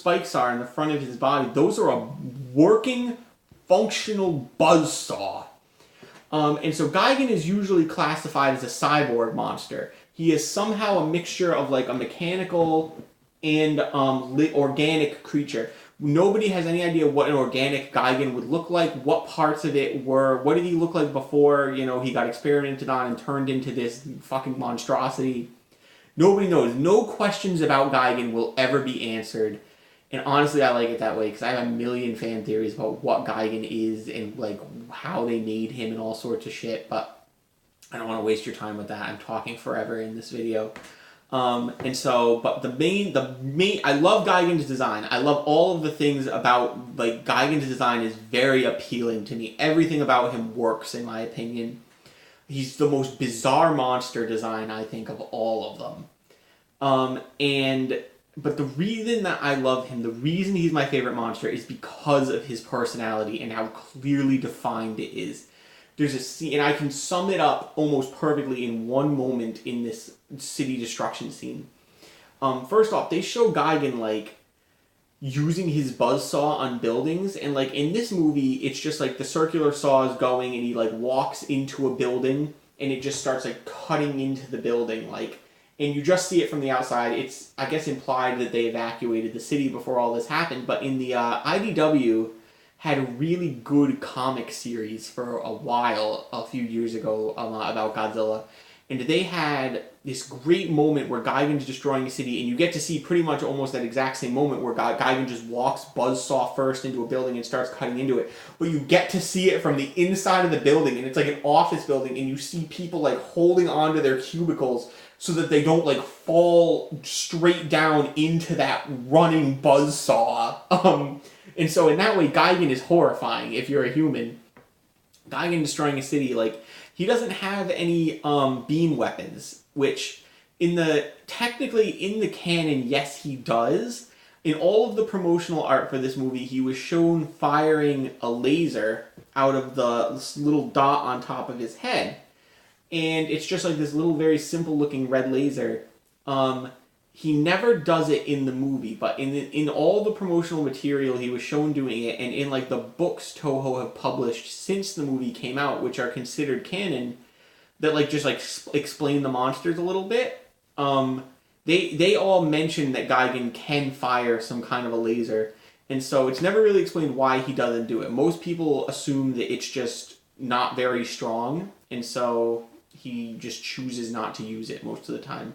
spikes are in the front of his body, those are a working, functional buzzsaw. And so Gigan is usually classified as a cyborg monster. He is somehow a mixture of like a mechanical and organic creature. Nobody has any idea what an organic Gigan would look like, what parts of it were, what did he look like before, he got experimented on and turned into this fucking monstrosity. Nobody knows. No questions about Gigan will ever be answered. And honestly, I like it that way because I have a million fan theories about what Gigan is and like how they made him and all sorts of shit. But I don't want to waste your time with that. I'm talking forever in this video. And so, but the main, I love Gigan's design. I love all of the things about like Gigan's design is very appealing to me. Everything about him works, in my opinion. He's the most bizarre monster design, I think, of all of them. But the reason that I love him, the reason he's my favorite monster is because of his personality and how clearly defined it is. There's a scene, and I can sum it up almost perfectly in one moment in this city destruction scene. First off, they show Gigan, like, using his buzzsaw on buildings, and, like, in this movie, it's just, like, the circular saw is going, and he, like, walks into a building, and it just starts, like, cutting into the building, like, and you just see it from the outside. It's, I guess, implied that they evacuated the city before all this happened, but in the IDW had a really good comic series for a while, a few years ago, about Godzilla. And they had this great moment where Gigan's destroying a city, and you get to see pretty much almost that exact same moment where Gigan just walks buzzsaw first into a building and starts cutting into it. But you get to see it from the inside of the building, and it's like an office building, and you see people like holding onto their cubicles so that they don't like fall straight down into that running buzzsaw. And so in that way, Gigan is horrifying if you're a human. Gigan destroying a city, like, he doesn't have any beam weapons, which technically in the canon, yes, he does. In all of the promotional art for this movie, he was shown firing a laser out of the little dot on top of his head. And it's just like this little, very simple looking red laser. He never does it in the movie, but in all the promotional material, he was shown doing it, and in like the books Toho have published since the movie came out, which are considered canon, that like just like explain the monsters a little bit. They all mention that Gigan can fire some kind of a laser, and so it's never really explained why he doesn't do it. Most people assume that it's just not very strong, and so he just chooses not to use it most of the time.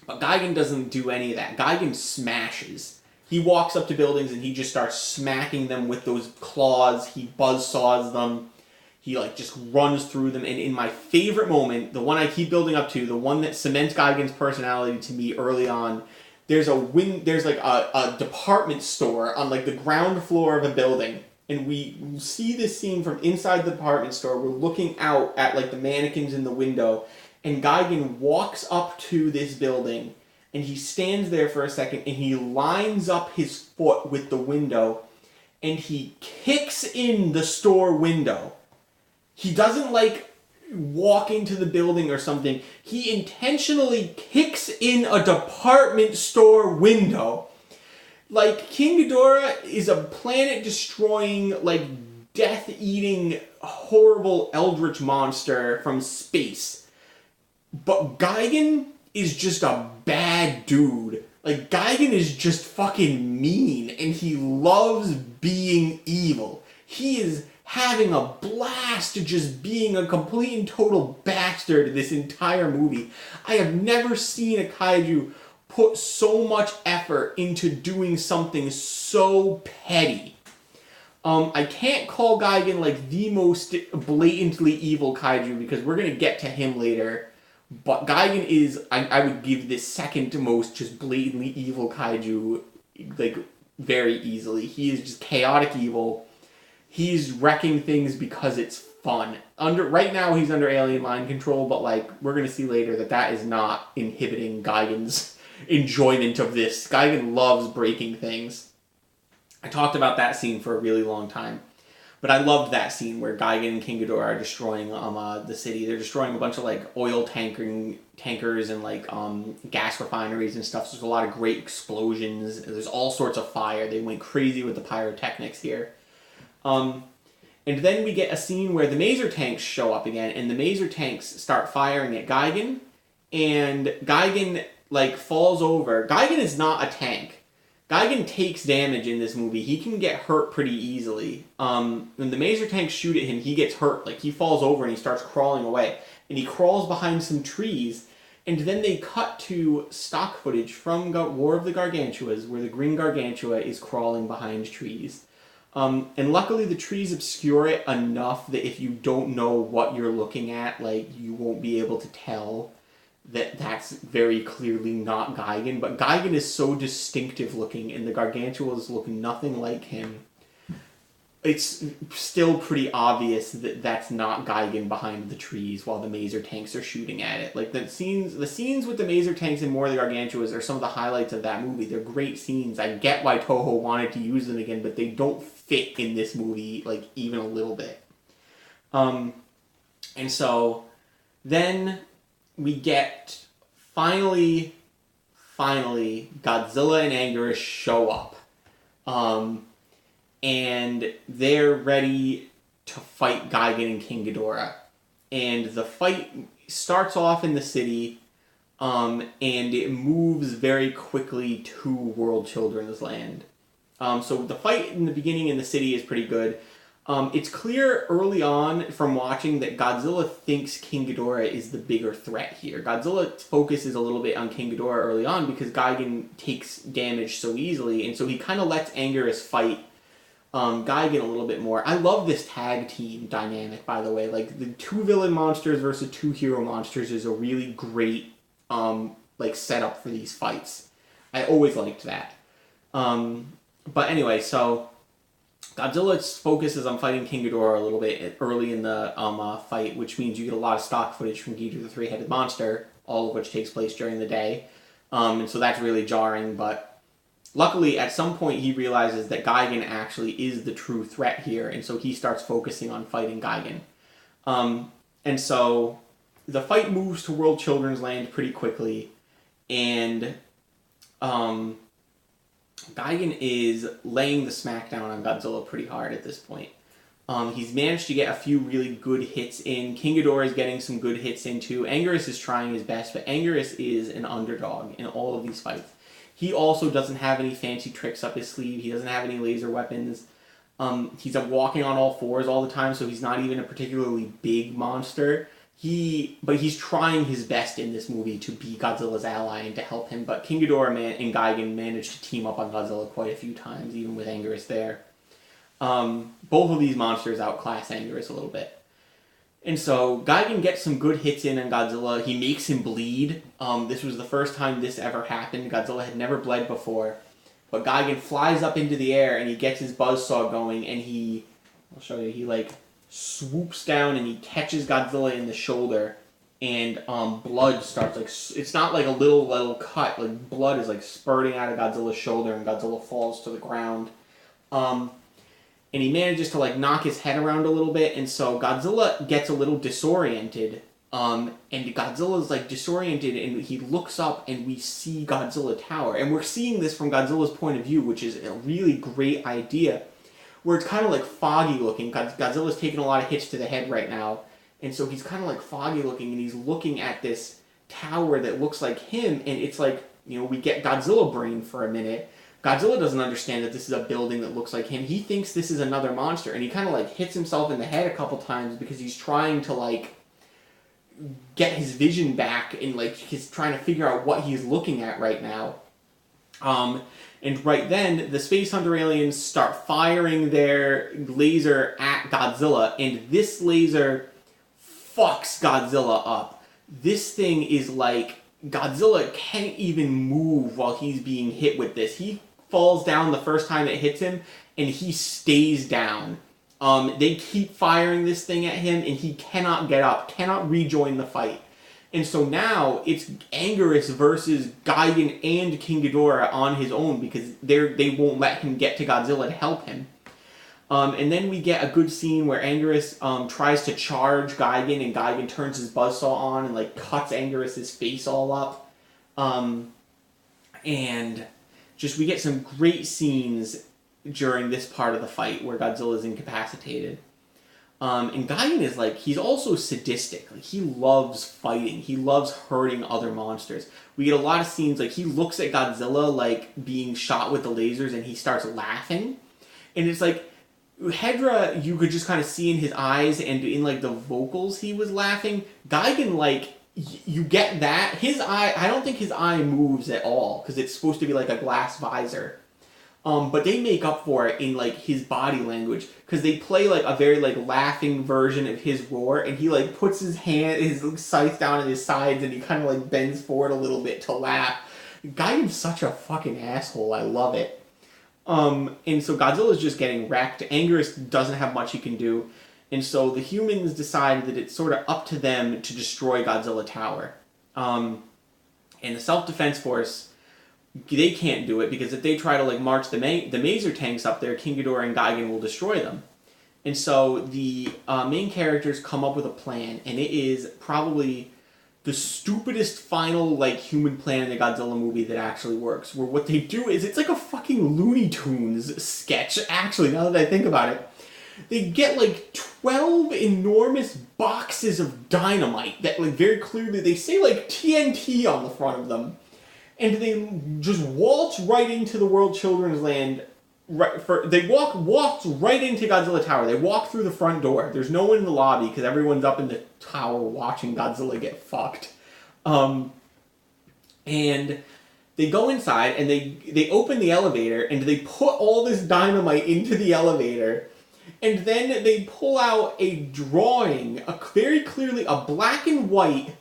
But Gigan doesn't do any of that. Gigan smashes. He walks up to buildings and he just starts smacking them with those claws. He buzzsaws them. He like just runs through them. And in my favorite moment, the one I keep building up to, the one that cements Gigan's personality to me early on, there's like a department store on like the ground floor of a building. And we see this scene from inside the department store. We're looking out at like the mannequins in the window. And Gigan walks up to this building, and he stands there for a second, and he lines up his foot with the window, and he kicks in the store window. He doesn't, like, walk into the building or something. He intentionally kicks in a department store window. Like, King Ghidorah is a planet-destroying, like, death-eating, horrible eldritch monster from space. But Gigan is just a bad dude. Like, Gigan is just fucking mean, and he loves being evil. He is having a blast just being a complete and total bastard this entire movie. I have never seen a kaiju put so much effort into doing something so petty. I can't call Gigan, like, the most blatantly evil kaiju, because we're gonna get to him later. But Gigan is, I would give this second most just blatantly evil kaiju, like, very easily. He is just chaotic evil. He's wrecking things because it's fun. Right now, he's under alien mind control, but, like, we're going to see later that is not inhibiting Gigan's enjoyment of this. Gigan loves breaking things. I talked about that scene for a really long time. But I loved that scene where Gigan and King Ghidorah are destroying the city. They're destroying a bunch of like oil tankers and like gas refineries and stuff. So there's a lot of great explosions. There's all sorts of fire. They went crazy with the pyrotechnics here. And then we get a scene where the Maser tanks show up again, and the Maser tanks start firing at Gigan, and Gigan like falls over. Gigan is not a tank. Gigan takes damage in this movie. He can get hurt pretty easily. When the Maser tanks shoot at him, he gets hurt. Like, he falls over and he starts crawling away. And he crawls behind some trees. And then they cut to stock footage from War of the Gargantuas, where the Green Gargantua is crawling behind trees. And luckily the trees obscure it enough that if you don't know what you're looking at, like, you won't be able to tell that that's very clearly not Gigan, but Gigan is so distinctive looking, and the Gargantuas look nothing like him. It's still pretty obvious that that's not Gigan behind the trees while the Maser tanks are shooting at it. Like, the scenes with the Maser tanks and War of the Gargantuas are some of the highlights of that movie. They're great scenes. I get why Toho wanted to use them again, but they don't fit in this movie, like, even a little bit. And so then we get finally Godzilla and Anguirus show up, and they're ready to fight Gigan and King Ghidorah, and the fight starts off in the city, and it moves very quickly to World Children's Land. So the fight in the beginning in the city is pretty good. It's clear early on from watching that Godzilla thinks King Ghidorah is the bigger threat here. Godzilla focuses a little bit on King Ghidorah early on because Gigan takes damage so easily, and so he kind of lets Anguirus fight Gigan a little bit more. I love this tag team dynamic, by the way. Like, the two villain monsters versus two hero monsters is a really great like setup for these fights. I always liked that. But anyway, so Godzilla focuses on fighting King Ghidorah a little bit early in the fight, which means you get a lot of stock footage from Ghidorah the Three-Headed Monster, all of which takes place during the day. And so that's really jarring, but luckily at some point he realizes that Gigan actually is the true threat here, and so he starts focusing on fighting Gigan. And so the fight moves to World Children's Land pretty quickly, and Gigan is laying the smackdown on Godzilla pretty hard at this point. He's managed to get a few really good hits in. King Ghidorah is getting some good hits in too. Anguirus is trying his best, but Anguirus is an underdog in all of these fights. He also doesn't have any fancy tricks up his sleeve. He doesn't have any laser weapons. He's walking on all fours all the time, so he's not even a particularly big monster. But he's trying his best in this movie to be Godzilla's ally and to help him. But King Ghidorah and Gigan managed to team up on Godzilla quite a few times, even with Anguirus there. Both of these monsters outclass Anguirus a little bit. And so Gigan gets some good hits in on Godzilla. He makes him bleed. This was the first time this ever happened. Godzilla had never bled before. But Gigan flies up into the air and he gets his buzzsaw going, and I'll show you, he like swoops down and he catches Godzilla in the shoulder, and blood starts, like, it's not like a little cut, like blood is like spurting out of Godzilla's shoulder, and Godzilla falls to the ground. And he manages to like knock his head around a little bit, and so Godzilla gets a little disoriented, and Godzilla's like disoriented, and he looks up and we see Godzilla tower, and we're seeing this from Godzilla's point of view, which is a really great idea, where it's kind of like foggy looking. Godzilla's taking a lot of hits to the head right now, and so he's kind of like foggy looking, and he's looking at this tower that looks like him, and it's like, you know, we get Godzilla brain for a minute. Godzilla doesn't understand that this is a building that looks like him. He thinks this is another monster, and he kind of like hits himself in the head a couple times because he's trying to like get his vision back, and like he's trying to figure out what he's looking at right now. And right then, the Space Hunter aliens start firing their laser at Godzilla, and this laser fucks Godzilla up. This thing is like, Godzilla can't even move while he's being hit with this. He falls down the first time it hits him, and he stays down. They keep firing this thing at him, and he cannot get up, cannot rejoin the fight. And so now it's Anguirus versus Gigan and King Ghidorah on his own, because they won't let him get to Godzilla to help him. And then we get a good scene where Anguirus tries to charge Gigan, and Gigan turns his buzzsaw on and like cuts Anguirus' face all up. And just we get some great scenes during this part of the fight where Godzilla is incapacitated. And Gigan is like, he's also sadistic. Like, he loves fighting. He loves hurting other monsters. We get a lot of scenes, like, he looks at Godzilla, like, being shot with the lasers, and he starts laughing. And it's like, Hedra, you could just kind of see in his eyes and in, like, the vocals he was laughing. Gigan, like, you get that. His eye, I don't think his eye moves at all, because it's supposed to be like a glass visor. But they make up for it in, like, his body language, because they play, like, a very, like, laughing version of his roar, and he, like, puts his scythe down at his sides, and he kind of, like, bends forward a little bit to laugh. Gigan's such a fucking asshole. I love it. And so Godzilla's just getting wrecked. Anguirus doesn't have much he can do, and so the humans decide that it's sort of up to them to destroy Godzilla Tower. And the Self-Defense Force, they can't do it, because if they try to, like, march the Maser tanks up there, King Ghidorah and Gigan will destroy them. And so the main characters come up with a plan, and it is probably the stupidest final, like, human plan in the Godzilla movie that actually works, where what they do is, it's like a fucking Looney Tunes sketch, actually, now that I think about it. They get, like, 12 enormous boxes of dynamite that, like, very clearly, they say, like, TNT on the front of them. And they just waltz right into the World Children's Land. They waltz right into Godzilla Tower. They walk through the front door. There's no one in the lobby because everyone's up in the tower watching Godzilla get fucked. And they go inside and they open the elevator and they put all this dynamite into the elevator. And then they pull out a drawing, very clearly a black and white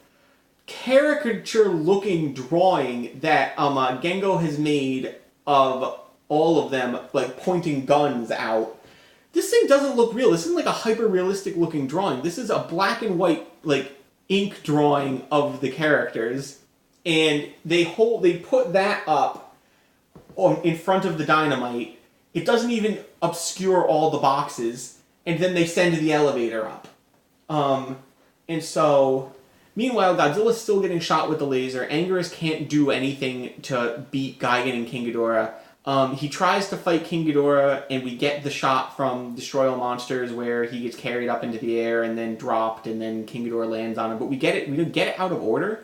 caricature-looking drawing that Gengo has made of all of them, like, pointing guns out. This thing doesn't look real. This isn't like a hyper-realistic looking drawing. This is a black and white, like, ink drawing of the characters, and they put that up in front of the dynamite. It doesn't even obscure all the boxes, and then they send the elevator up. And so, meanwhile, Godzilla's still getting shot with the laser. Anguirus can't do anything to beat Gigan and King Ghidorah. He tries to fight King Ghidorah, and we get the shot from Destroy All Monsters where he gets carried up into the air and then dropped, and then King Ghidorah lands on him. But we don't get it out of order.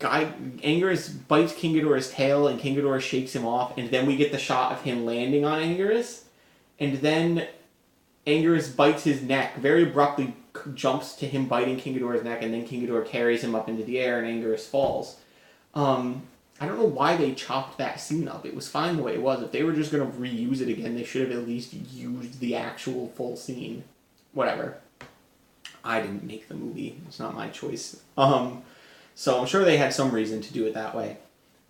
Anguirus bites King Ghidorah's tail, and King Ghidorah shakes him off, and then we get the shot of him landing on Anguirus, and then Anguirus bites his neck, very abruptly jumps to him biting King Ghidorah's neck, and then King Ghidorah carries him up into the air, and Anguirus falls. I don't know why they chopped that scene up. It was fine the way it was. If they were just going to reuse it again, they should have at least used the actual full scene. Whatever. I didn't make the movie. It's not my choice. So I'm sure they had some reason to do it that way.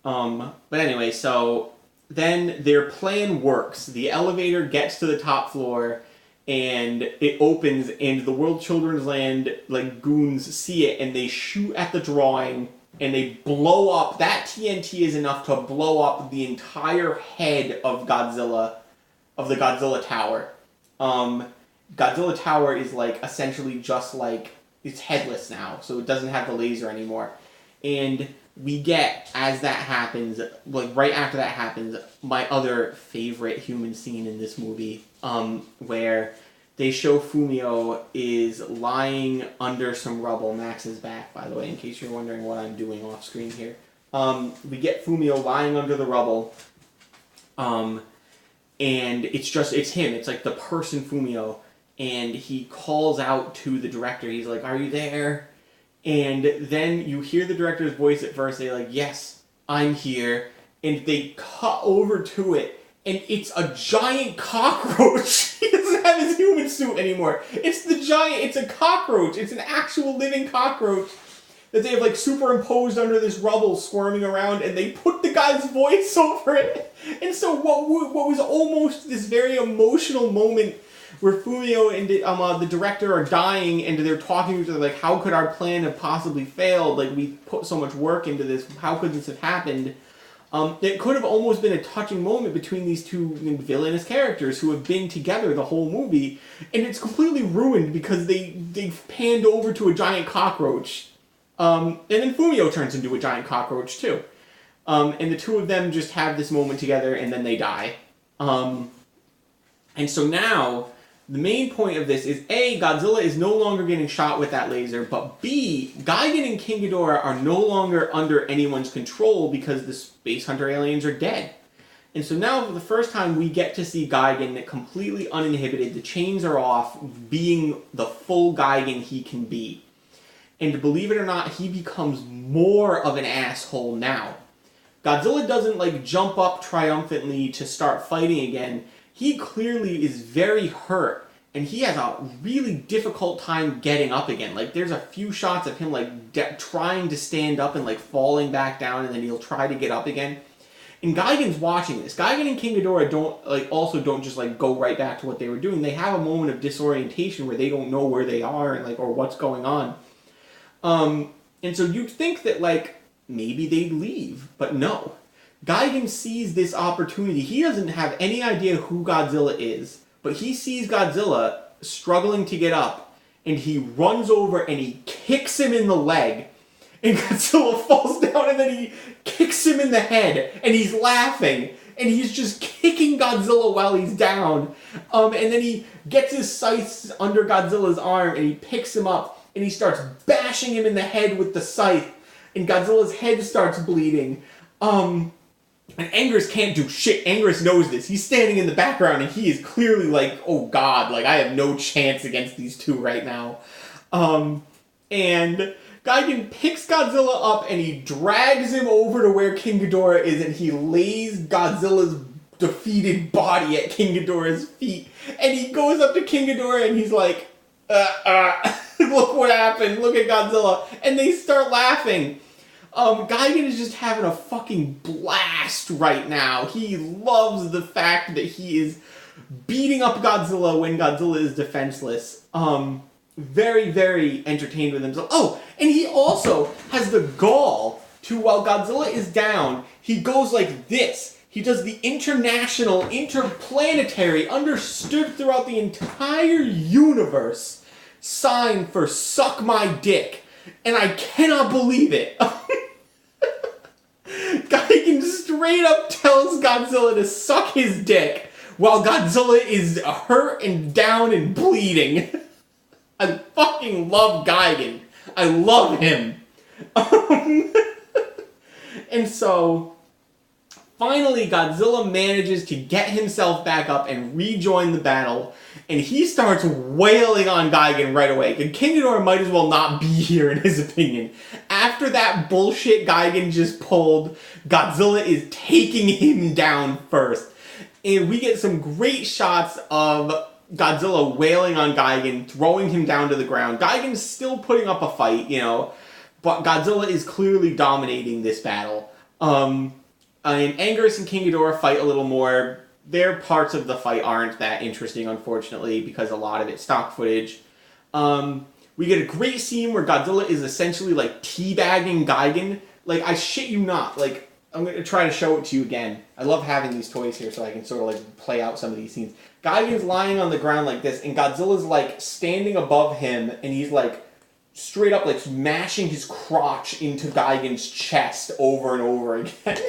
But anyway, so then their plan works. The elevator gets to the top floor, and it opens, and the World Children's Land, like, goons see it, and they shoot at the drawing, and they blow up. That TNT is enough to blow up the entire head of Godzilla, of the Godzilla Tower. Godzilla Tower is, like, essentially just, like, it's headless now, so it doesn't have the laser anymore. And we get, as that happens, like, right after that happens, my other favorite human scene in this movie, where they show Fumio is lying under some rubble. Max is back, by the way, in case you're wondering what I'm doing off screen here. We get Fumio lying under the rubble, and it's him. It's like the person Fumio, and he calls out to the director. He's like, "Are you there?" And then you hear the director's voice at first. They're like, "Yes, I'm here." And they cut over to it, and it's a giant cockroach. He doesn't have his human suit anymore. It's a cockroach. It's an actual living cockroach that they have, like, superimposed under this rubble squirming around, and they put the guy's voice over it. And so what was almost this very emotional moment where Fumio and the director are dying, and they're talking to each other like, how could our plan have possibly failed? Like, we put so much work into this. How could this have happened? It could have almost been a touching moment between these two villainous characters who have been together the whole movie, and it's completely ruined because they've panned over to a giant cockroach. And then Fumio turns into a giant cockroach too. And the two of them just have this moment together and then they die. And so now, the main point of this is A, Godzilla is no longer getting shot with that laser, but B, Gigan and King Ghidorah are no longer under anyone's control because the Space Hunter aliens are dead. And so now, for the first time, we get to see Gigan completely uninhibited. The chains are off, being the full Gigan he can be. And believe it or not, he becomes more of an asshole now. Godzilla doesn't, like, jump up triumphantly to start fighting again. He clearly is very hurt, and he has a really difficult time getting up again. Like, there's a few shots of him, like, trying to stand up and, like, falling back down, and then he'll try to get up again. And Gigan's watching this. Gigan and King Ghidorah don't just, like, go right back to what they were doing. They have a moment of disorientation where they don't know where they are and, like, or what's going on. And so you'd think that, like, maybe they'd leave, but no. Gigan sees this opportunity. He doesn't have any idea who Godzilla is, but he sees Godzilla struggling to get up, and he runs over and he kicks him in the leg, and Godzilla falls down, and then he kicks him in the head, and he's laughing, and he's just kicking Godzilla while he's down, and then he gets his scythe under Godzilla's arm, and he picks him up, and he starts bashing him in the head with the scythe, and Godzilla's head starts bleeding. And Anguirus can't do shit. Anguirus knows this. He's standing in the background and he is clearly like, oh god, like I have no chance against these two right now. And Gigan picks Godzilla up and he drags him over to where King Ghidorah is and he lays Godzilla's defeated body at King Ghidorah's feet. And he goes up to King Ghidorah and he's like, look what happened, look at Godzilla. And they start laughing. Gigan is just having a fucking blast right now. He loves the fact that he is beating up Godzilla when Godzilla is defenseless. Very, very entertained with himself. Oh, and he also has the gall to, while Godzilla is down, he goes like this. He does the international, interplanetary, understood throughout the entire universe sign for suck my dick. And I cannot believe it. Gigan straight up tells Godzilla to suck his dick while Godzilla is hurt and down and bleeding. I fucking love Gigan. I love him. And so, finally Godzilla manages to get himself back up and rejoin the battle, and he starts wailing on Gigan right away. And King Ghidorah might as well not be here in his opinion. After that bullshit Gigan just pulled, Godzilla is taking him down first. And we get some great shots of Godzilla wailing on Gigan, throwing him down to the ground. Gigan's still putting up a fight, you know, but Godzilla is clearly dominating this battle. And Anguirus and King Ghidorah fight a little more. Their parts of the fight aren't that interesting, unfortunately, because a lot of it's stock footage. We get a great scene where Godzilla is essentially, like, teabagging Gigan. Like, I shit you not. Like, I'm going to try to show it to you again. I love having these toys here so I can sort of, like, play out some of these scenes. Gigan's lying on the ground like this, and Godzilla's, like, standing above him, and he's, like, straight up, like, smashing his crotch into Gigan's chest over and over again.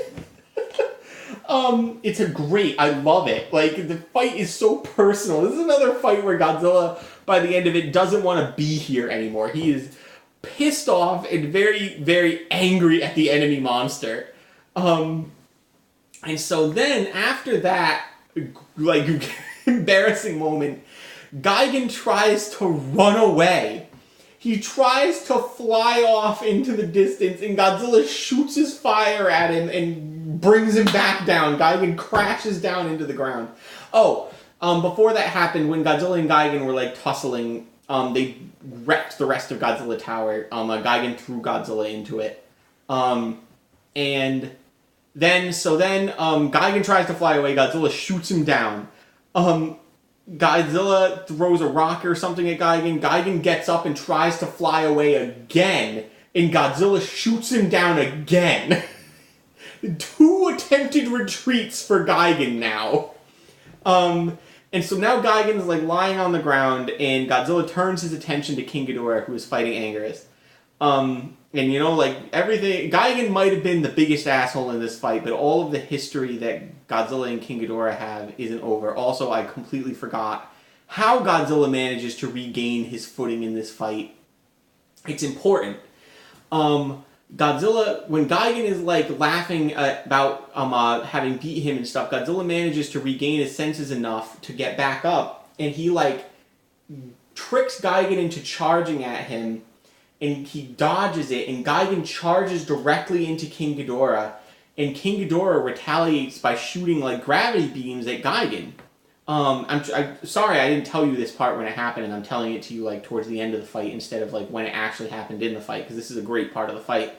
It's a great, I love it. Like, the fight is so personal. This is another fight where Godzilla, by the end of it, doesn't want to be here anymore. He is pissed off and very, very angry at the enemy monster. And so then, after that, like, embarrassing moment, Gigan tries to run away. He tries to fly off into the distance, and Godzilla shoots his fire at him and brings him back down. Gigan crashes down into the ground. Before that happened, when Godzilla and Gigan were, like, tussling, they wrecked the rest of Godzilla Tower. Gigan threw Godzilla into it. And then Gigan tries to fly away. Godzilla shoots him down. Godzilla throws a rock or something at Gigan. Gigan gets up and tries to fly away again. And Godzilla shoots him down again. 2 attempted retreats for Gigan now. And so now Gigan is like lying on the ground, and Godzilla turns his attention to King Ghidorah, who is fighting Anguirus. And you know, like everything, Gigan might have been the biggest asshole in this fight, but all of the history that Godzilla and King Ghidorah have isn't over. Also, I completely forgot how Godzilla manages to regain his footing in this fight. It's important. Godzilla, when Gigan is like laughing about having beat him and stuff, Godzilla manages to regain his senses enough to get back up, and he like tricks Gigan into charging at him, and he dodges it, and Gigan charges directly into King Ghidorah, and King Ghidorah retaliates by shooting like gravity beams at Gigan. I'm sorry I didn't tell you this part when it happened, and I'm telling it to you like towards the end of the fight instead of like when it actually happened in the fight, because this is a great part of the fight.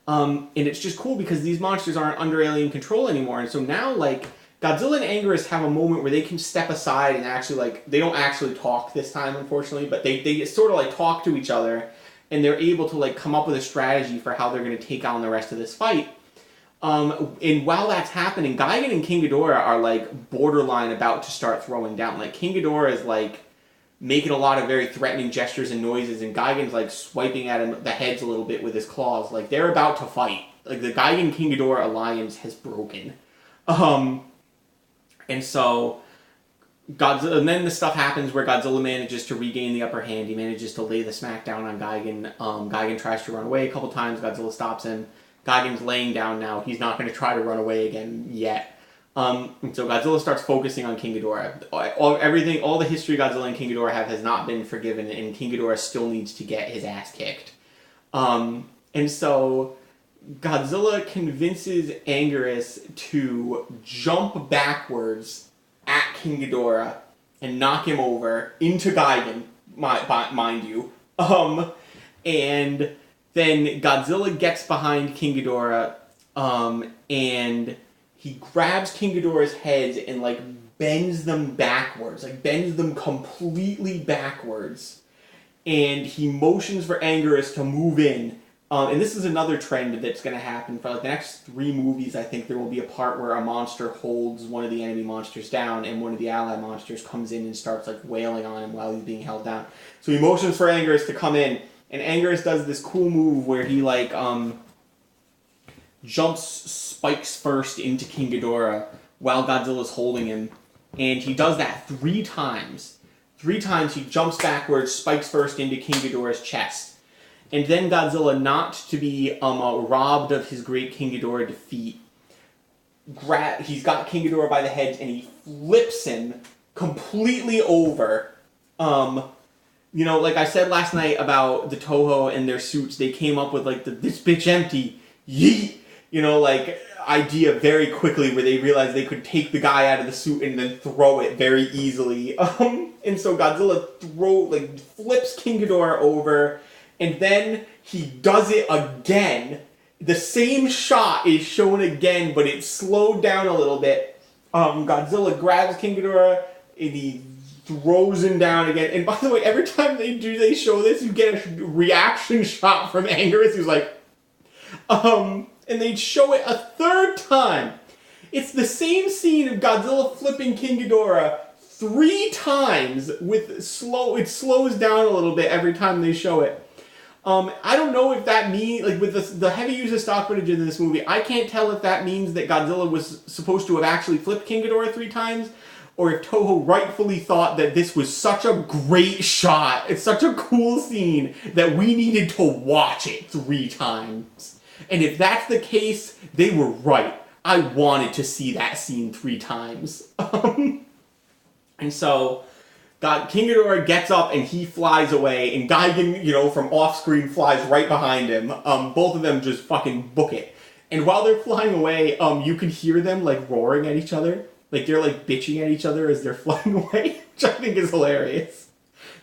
And it's just cool because these monsters aren't under alien control anymore, and so now like Godzilla and Anguirus have a moment where they can step aside and actually like, they don't actually talk this time unfortunately, but they sort of like talk to each other, and they're able to like come up with a strategy for how they're going to take on the rest of this fight. And while that's happening, Gigan and King Ghidorah are like borderline about to start throwing down. Like King Ghidorah is like making a lot of very threatening gestures and noises, and Gigan's like swiping at him the heads a little bit with his claws. Like they're about to fight. Like the Gigan King Ghidorah alliance has broken. And so Godzilla, and then the stuff happens where Godzilla manages to regain the upper hand. He manages to lay the smackdown on Gigan. Gigan tries to run away a couple times. Godzilla stops him. Gigan's laying down now. He's not going to try to run away again yet. And so Godzilla starts focusing on King Ghidorah. All the history Godzilla and King Ghidorah have has not been forgiven, and King Ghidorah still needs to get his ass kicked. And so Godzilla convinces Anguirus to jump backwards at King Ghidorah and knock him over into Gigan, mind you. And then Godzilla gets behind King Ghidorah, and he grabs King Ghidorah's heads and like bends them backwards, like bends them completely backwards. And he motions for Anguirus to move in. And this is another trend that's going to happen for like the next 3 movies. I think there will be a part where a monster holds one of the enemy monsters down, and one of the ally monsters comes in and starts like wailing on him while he's being held down. So he motions for Anguirus to come in. And Anguirus does this cool move where he like jumps spikes first into King Ghidorah while Godzilla's holding him, and he does that 3 times. 3 times he jumps backwards, spikes first into King Ghidorah's chest, and then Godzilla, not to be robbed of his great King Ghidorah defeat, he's got King Ghidorah by the head and he flips him completely over. You know, like I said last night about the Toho and their suits, they came up with like this bitch empty, yeet, you know, like idea very quickly where they realized they could take the guy out of the suit and then throw it very easily. And so Godzilla flips King Ghidorah over, and then he does it again. The same shot is shown again, but it's slowed down a little bit. Godzilla grabs King Ghidorah and he throws him down again. And by the way, every time they show this, you get a reaction shot from Anguirus who's like, and they show it a 3rd time. It's the same scene of Godzilla flipping King Ghidorah 3 times it slows down a little bit every time they show it. I don't know if that means, like with the heavy use of stock footage in this movie, I can't tell if that means that Godzilla was supposed to have actually flipped King Ghidorah 3 times, or if Toho rightfully thought that this was such a great shot, it's such a cool scene, that we needed to watch it 3 times. And if that's the case, they were right. I wanted to see that scene 3 times. And so, King Ghidorah gets up and he flies away, and Gigan, you know, from off-screen flies right behind him. Both of them just fucking book it. And while they're flying away, you can hear them, like, roaring at each other. Like, they're, like, bitching at each other as they're flying away, which I think is hilarious.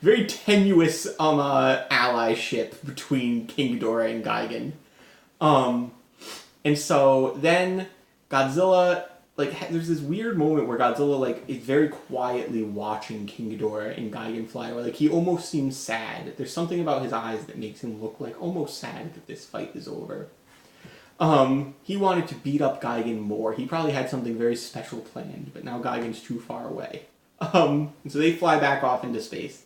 Very tenuous, allyship between King Ghidorah and Gigan. And so then Godzilla, like, there's this weird moment where Godzilla, like, is very quietly watching King Ghidorah and Gigan fly away. Like, he almost seems sad. There's something about his eyes that makes him look, like, almost sad that this fight is over. He wanted to beat up Gigan more. He probably had something very special planned, but now Gigan's too far away. So they fly back off into space.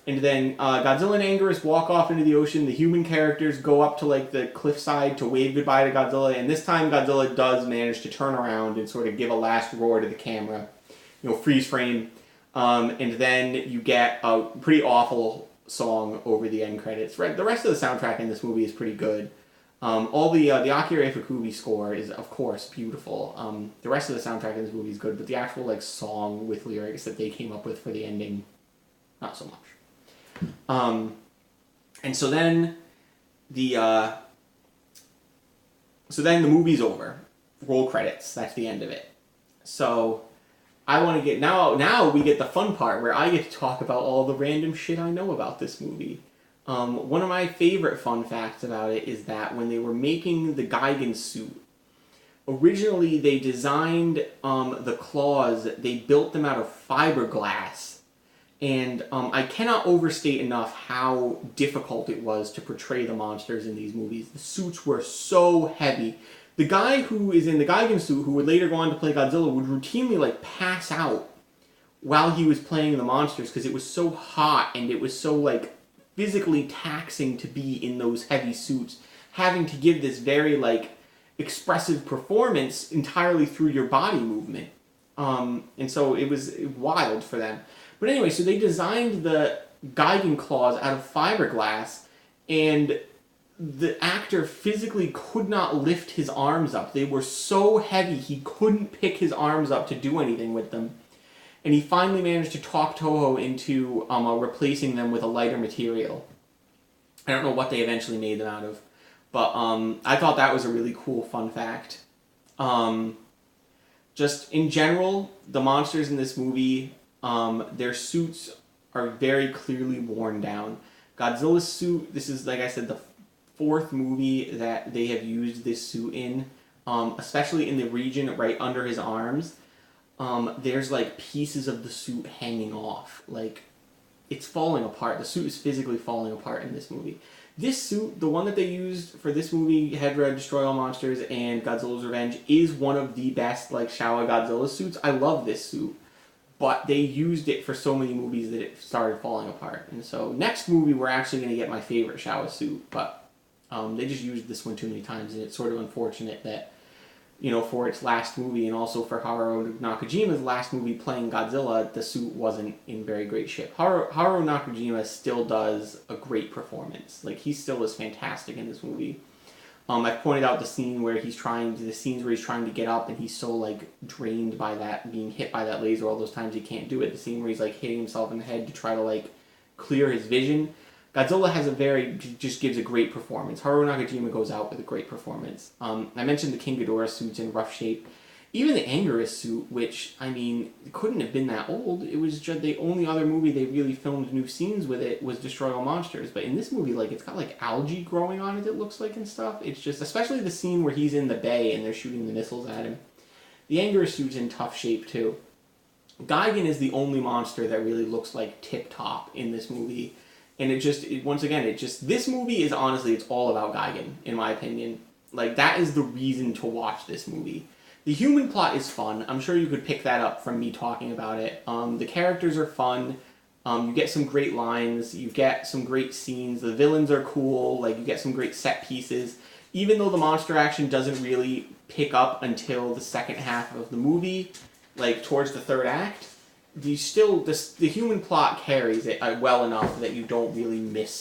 And then Godzilla and Anguirus walk off into the ocean. The human characters go up to like the cliffside to wave goodbye to Godzilla. And this time Godzilla does manage to turn around and sort of give a last roar to the camera. Freeze frame. And then you get a pretty awful song over the end credits. The rest of the soundtrack in this movie is pretty good. All the Akira Ifukube score is, of course, beautiful. The rest of the soundtrack in this movie is good, but the actual like song with lyrics that they came up with for the ending, not so much. And so then the movie's over. Roll credits. That's the end of it. So I want to get now we get the fun part where I get to talk about all the random shit I know about this movie. One of my favorite fun facts about it is that when they were making the Gigan suit, originally they designed the claws, they built them out of fiberglass. And I cannot overstate enough how difficult it was to portray the monsters in these movies. The suits were so heavy. The guy who is in the Gigan suit, who would later go on to play Godzilla, would routinely like pass out while he was playing the monsters because it was so hot and it was so like physically taxing to be in those heavy suits, having to give this very like expressive performance entirely through your body movement. And so it was wild for them. But anyway, so they designed the Gigan claws out of fiberglass, and the actor physically could not lift his arms up. They were so heavy, he couldn't pick his arms up to do anything with them. And he finally managed to talk Toho into replacing them with a lighter material. I don't know what they eventually made them out of, but I thought that was a really cool fun fact. Just in general, the monsters in this movie, their suits are very clearly worn down. Godzilla's suit, this is, like I said, the fourth movie that they have used this suit in, especially in the region right under his arms. There's like pieces of the suit hanging off. Like, it's falling apart. The suit is physically falling apart in this movie. This suit, the one that they used for this movie, Hedra, Destroy All Monsters, and Godzilla's Revenge, is one of the best like Showa Godzilla suits. I love this suit. But they used it for so many movies that it started falling apart. And so next movie we're actually going to get my favorite Showa suit. But they just used this one too many times. And it's sort of unfortunate that, for its last movie and also for Haruo Nakajima's last movie playing Godzilla, the suit wasn't in very great shape. Haruo Nakajima still does a great performance. Like, he still is fantastic in this movie. I've pointed out the scenes where he's trying to get up and he's so like drained by that, being hit by that laser all those times he can't do it. The scene where he's like hitting himself in the head to try to like clear his vision. Godzilla just gives a great performance. Haruo Nakajima goes out with a great performance. I mentioned the King Ghidorah suit's in rough shape. Even the Anguirus suit, which, I mean, it couldn't have been that old. It was just the only other movie they really filmed new scenes with it was Destroy All Monsters. But in this movie, like, it's got, like, algae growing on it, it looks like, and stuff. It's just, especially the scene where he's in the bay and they're shooting the missiles at him. The Anguirus suit's in tough shape, too. Gigan is the only monster that really looks like tip-top in this movie. And this movie is honestly, it's all about Gigan, in my opinion. Like, that is the reason to watch this movie. The human plot is fun. I'm sure you could pick that up from me talking about it. The characters are fun. You get some great lines. You get some great scenes. The villains are cool. Like, you get some great set pieces. Even though the monster action doesn't really pick up until the second half of the movie, like towards the third act, the human plot carries it well enough that you don't really miss